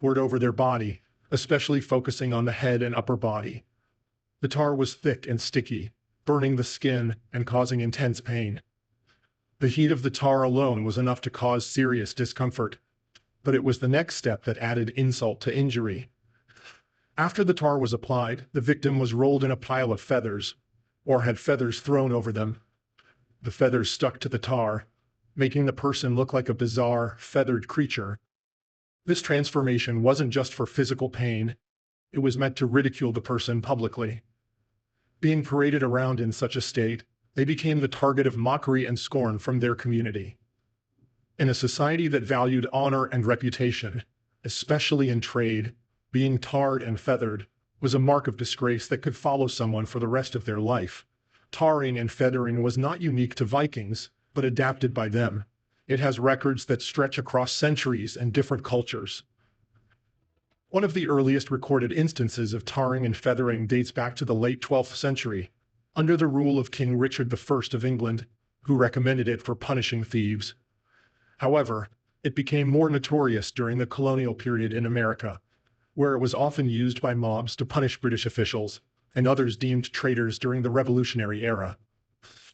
poured over their body, especially focusing on the head and upper body. The tar was thick and sticky, burning the skin and causing intense pain. The heat of the tar alone was enough to cause serious discomfort, but it was the next step that added insult to injury. After the tar was applied, the victim was rolled in a pile of feathers, or had feathers thrown over them. The feathers stuck to the tar, making the person look like a bizarre, feathered creature. This transformation wasn't just for physical pain, it was meant to ridicule the person publicly. Being paraded around in such a state, they became the target of mockery and scorn from their community. In a society that valued honor and reputation, especially in trade, being tarred and feathered was a mark of disgrace that could follow someone for the rest of their life. Tarring and feathering was not unique to Vikings, but adapted by them. It has records that stretch across centuries and different cultures. One of the earliest recorded instances of tarring and feathering dates back to the late 12th century, under the rule of King Richard I of England, who recommended it for punishing thieves. However, it became more notorious during the colonial period in America, where it was often used by mobs to punish British officials and others deemed traitors during the Revolutionary era.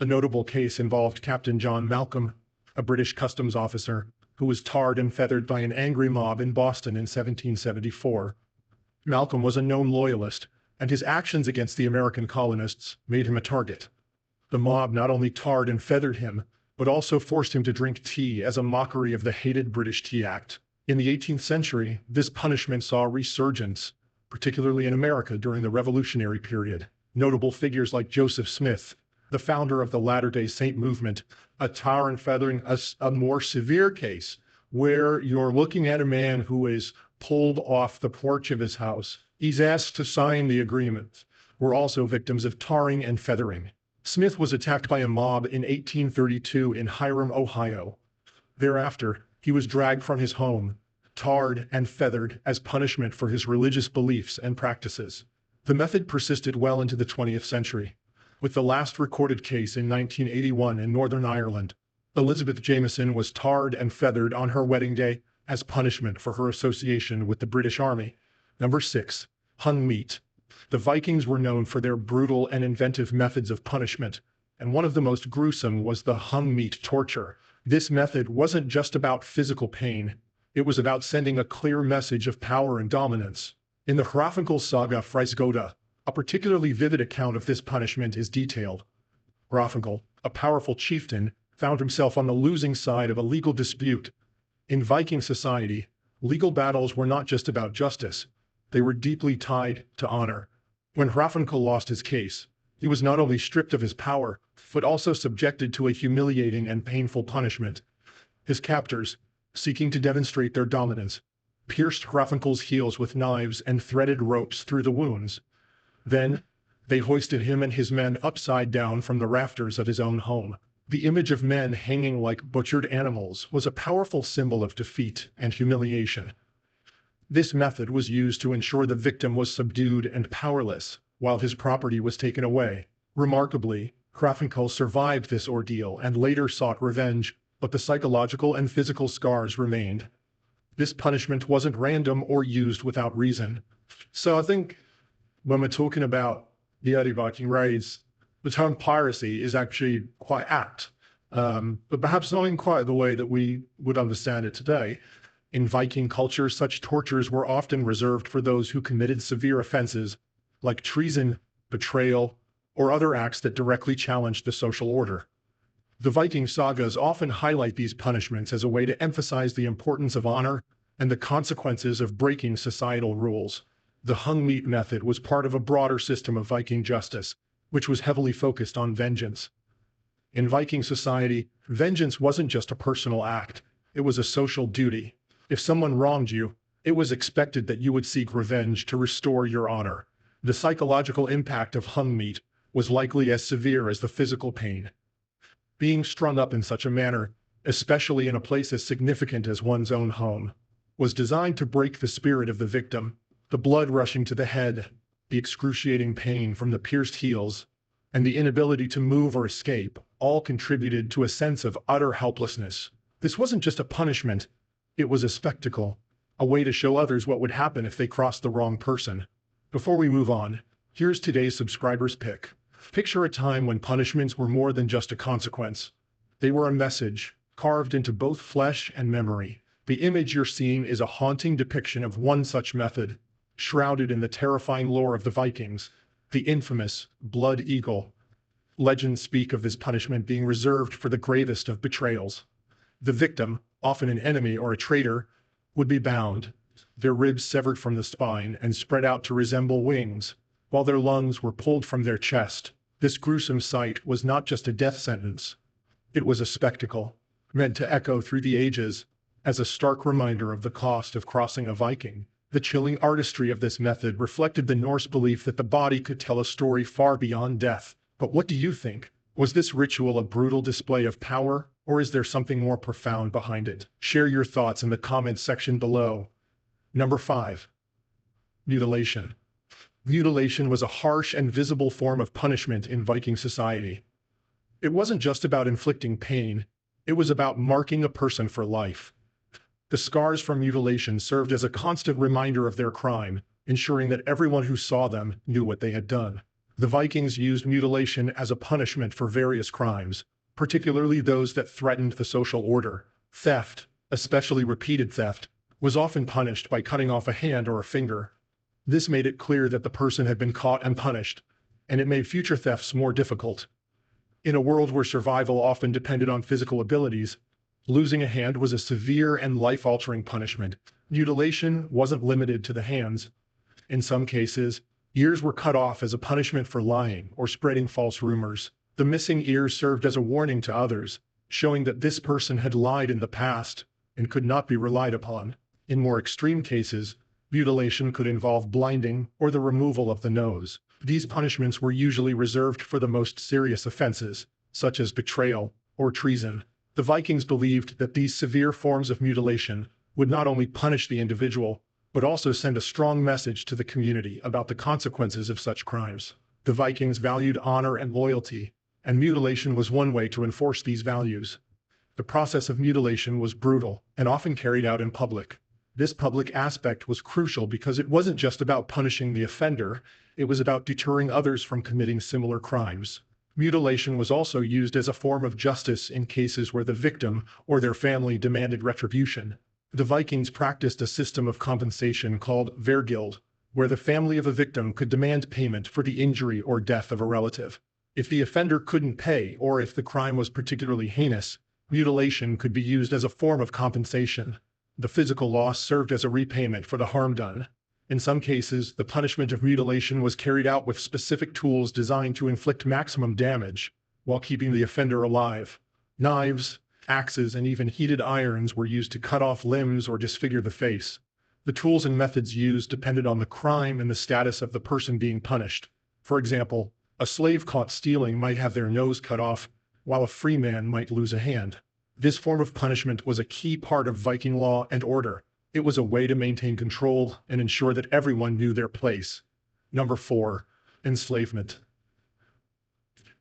A notable case involved Captain John Malcolm, a British customs officer, who was tarred and feathered by an angry mob in Boston in 1774. Malcolm was a known loyalist, and his actions against the American colonists made him a target. The mob not only tarred and feathered him, but also forced him to drink tea as a mockery of the hated British Tea Act. In the 18th century, this punishment saw a resurgence, particularly in America during the Revolutionary period. Notable figures like Joseph Smith, the founder of the Latter-day Saint movement, a tar and feathering, a more severe case where you're looking at a man who is pulled off the porch of his house. He's asked to sign the agreement. Were also victims of tarring and feathering. Smith was attacked by a mob in 1832 in Hiram, Ohio. Thereafter, he was dragged from his home, tarred and feathered as punishment for his religious beliefs and practices. The method persisted well into the 20th century, with the last recorded case in 1981 in Northern Ireland. Elizabeth Jameson was tarred and feathered on her wedding day as punishment for her association with the British Army. Number 6. Hung meat. The Vikings were known for their brutal and inventive methods of punishment, and one of the most gruesome was the hung meat torture. This method wasn't just about physical pain, it was about sending a clear message of power and dominance. In the Hrafnkel saga Freyskoda, a particularly vivid account of this punishment is detailed. Hrafnkel, a powerful chieftain, found himself on the losing side of a legal dispute. In Viking society, legal battles were not just about justice, they were deeply tied to honor. When Hrafnkel lost his case, he was not only stripped of his power, but also subjected to a humiliating and painful punishment. His captors, seeking to demonstrate their dominance, pierced Hrafnkel's heels with knives and threaded ropes through the wounds. Then, they hoisted him and his men upside down from the rafters of his own home. The image of men hanging like butchered animals was a powerful symbol of defeat and humiliation. This method was used to ensure the victim was subdued and powerless, while his property was taken away. Remarkably, Hrafnkel survived this ordeal and later sought revenge, but the psychological and physical scars remained. This punishment wasn't random or used without reason. So I think when we're talking about the early Viking raids, the term piracy is actually quite apt, but perhaps not in quite the way that we would understand it today. In Viking culture, such tortures were often reserved for those who committed severe offenses, like treason, betrayal, or other acts that directly challenged the social order. The Viking sagas often highlight these punishments as a way to emphasize the importance of honor and the consequences of breaking societal rules. The hung meat method was part of a broader system of Viking justice, which was heavily focused on vengeance. In Viking society, vengeance wasn't just a personal act, it was a social duty. If someone wronged you, it was expected that you would seek revenge to restore your honor. The psychological impact of hung meat was likely as severe as the physical pain. Being strung up in such a manner, especially in a place as significant as one's own home, was designed to break the spirit of the victim. The blood rushing to the head, the excruciating pain from the pierced heels, and the inability to move or escape all contributed to a sense of utter helplessness. This wasn't just a punishment, it was a spectacle. a way to show others what would happen if they crossed the wrong person. Before we move on, here's today's subscriber's pick. Picture a time when punishments were more than just a consequence. They were a message, carved into both flesh and memory. The image you're seeing is a haunting depiction of one such method, shrouded in the terrifying lore of the Vikings, the infamous blood eagle. Legends speak of this punishment being reserved for the gravest of betrayals. The victim, often an enemy or a traitor, would be bound, their ribs severed from the spine and spread out to resemble wings, while their lungs were pulled from their chest. This gruesome sight was not just a death sentence. It was a spectacle, meant to echo through the ages, as a stark reminder of the cost of crossing a Viking. The chilling artistry of this method reflected the Norse belief that the body could tell a story far beyond death. But what do you think? Was this ritual a brutal display of power, or is there something more profound behind it? Share your thoughts in the comments section below. Number 5. Mutilation. Mutilation was a harsh and visible form of punishment in Viking society. It wasn't just about inflicting pain, it was about marking a person for life. The scars from mutilation served as a constant reminder of their crime, ensuring that everyone who saw them knew what they had done. The Vikings used mutilation as a punishment for various crimes, particularly those that threatened the social order. Theft, especially repeated theft, was often punished by cutting off a hand or a finger. This made it clear that the person had been caught and punished, and it made future thefts more difficult. In a world where survival often depended on physical abilities, losing a hand was a severe and life-altering punishment. Mutilation wasn't limited to the hands. In some cases, ears were cut off as a punishment for lying or spreading false rumors. The missing ears served as a warning to others, showing that this person had lied in the past and could not be relied upon. In more extreme cases, mutilation could involve blinding or the removal of the nose. These punishments were usually reserved for the most serious offenses, such as betrayal or treason. The Vikings believed that these severe forms of mutilation would not only punish the individual, but also send a strong message to the community about the consequences of such crimes. The Vikings valued honor and loyalty, and mutilation was one way to enforce these values. The process of mutilation was brutal and often carried out in public. This public aspect was crucial because it wasn't just about punishing the offender, it was about deterring others from committing similar crimes. Mutilation was also used as a form of justice in cases where the victim or their family demanded retribution. The Vikings practiced a system of compensation called vergild, where the family of a victim could demand payment for the injury or death of a relative. If the offender couldn't pay, or if the crime was particularly heinous, mutilation could be used as a form of compensation. The physical loss served as a repayment for the harm done. In some cases, the punishment of mutilation was carried out with specific tools designed to inflict maximum damage, while keeping the offender alive. Knives, axes, and even heated irons were used to cut off limbs or disfigure the face. The tools and methods used depended on the crime and the status of the person being punished. For example, a slave caught stealing might have their nose cut off, while a free man might lose a hand. This form of punishment was a key part of Viking law and order. It was a way to maintain control and ensure that everyone knew their place. Number 4. Enslavement.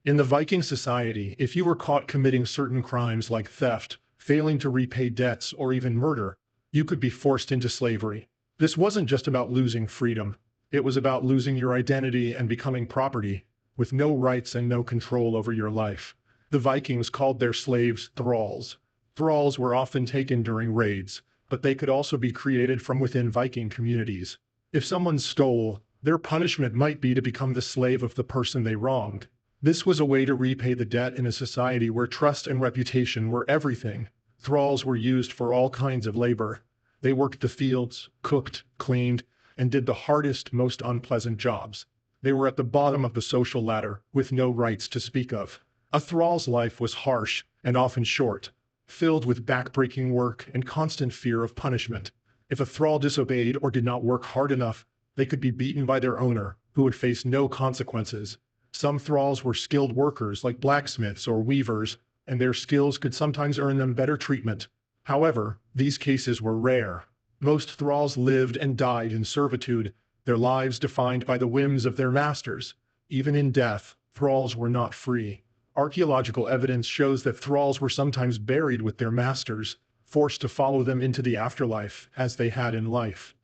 In the Viking society, if you were caught committing certain crimes like theft, failing to repay debts, or even murder, you could be forced into slavery. This wasn't just about losing freedom. It was about losing your identity and becoming property, with no rights and no control over your life. The Vikings called their slaves thralls. Thralls were often taken during raids, but they could also be created from within Viking communities. If someone stole, their punishment might be to become the slave of the person they wronged. This was a way to repay the debt in a society where trust and reputation were everything. Thralls were used for all kinds of labor. They worked the fields, cooked, cleaned, and did the hardest, most unpleasant jobs. They were at the bottom of the social ladder, with no rights to speak of. A thrall's life was harsh and often short, filled with backbreaking work and constant fear of punishment. If a thrall disobeyed or did not work hard enough, they could be beaten by their owner, who would face no consequences. Some thralls were skilled workers like blacksmiths or weavers, and their skills could sometimes earn them better treatment. However, these cases were rare. Most thralls lived and died in servitude, their lives defined by the whims of their masters. Even in death, thralls were not free. Archaeological evidence shows that thralls were sometimes buried with their masters, forced to follow them into the afterlife as they had in life.